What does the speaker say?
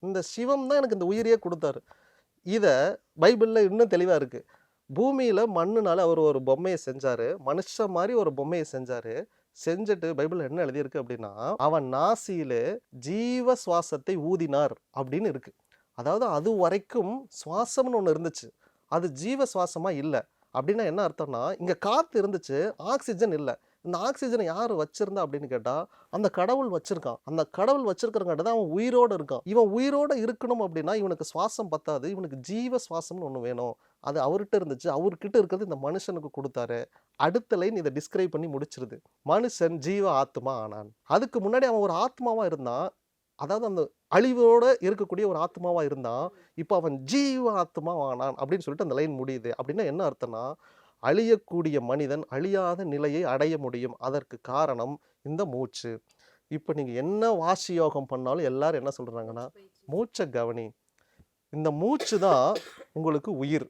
இந்த சிவம் தான் எனக்கு இந்த உயிரையே கொடுத்தாரு. இதை பைபிளில் இன்னும் தெளிவாக இருக்குது. பூமியில் மண்ணுனால அவர் ஒரு பொம்மையை செஞ்சார், மனுஷன் மாதிரி ஒரு பொம்மையை செஞ்சார். செஞ்சுட்டு பைபிளில் என்ன எழுதியிருக்கு அப்படின்னா, அவன் நாசியிலே ஜீவ சுவாசத்தை ஊதினார் அப்படின்னு இருக்கு. அதாவது அது வரைக்கும் சுவாசம்னு ஒன்று இருந்துச்சு, அது ஜீவ சுவாசமா இல்லை. அப்படின்னா என்ன அர்த்தம்னா, இங்கே காற்று இருந்துச்சு, ஆக்சிஜன் இல்லை. இந்த ஆக்சிஜனை யார் வச்சிருந்தா அப்படின்னு கேட்டால் அந்த கடவுள் வச்சிருக்கான். அந்த கடவுள் வச்சிருக்கிறங்காட்டி தான் அவன் உயிரோடு இருக்கான். இவன் உயிரோடு இருக்கணும் அப்படின்னா இவனுக்கு சுவாசம் பத்தாது, இவனுக்கு ஜீவ சுவாசம்னு ஒன்று வேணும். அது அவர்கிட்ட இருந்துச்சு, அவர்கிட்ட இருக்கிறது இந்த மனுஷனுக்கு கொடுத்தாரு. அடுத்த லைன் இதை டிஸ்கிரைப் பண்ணி முடிச்சிருது. மனுஷன் ஜீவ ஆத்மா ஆனான். அதுக்கு முன்னாடி அவன் ஒரு ஆத்மாவா இருந்தான், அதாவது அந்த அழிவோட இருக்கக்கூடிய ஒரு ஆத்மாவா இருந்தான். இப்போ அவன் ஜீவ ஆத்மா ஆனான் அப்படின்னு சொல்லிட்டு அந்த லைன் முடியுது. அப்படின்னா என்ன அர்த்தம்னா, அழியக்கூடிய மனிதன் அழியாத நிலையை அடைய முடியும். அதற்கு காரணம் இந்த மூச்சு. இப்போ நீங்க என்ன வாசி யோகம் பண்ணாலும் எல்லாரும் என்ன சொல்றாங்கன்னா, மூச்சை கவனி. இந்த மூச்சு தான் உங்களுக்கு உயிர்.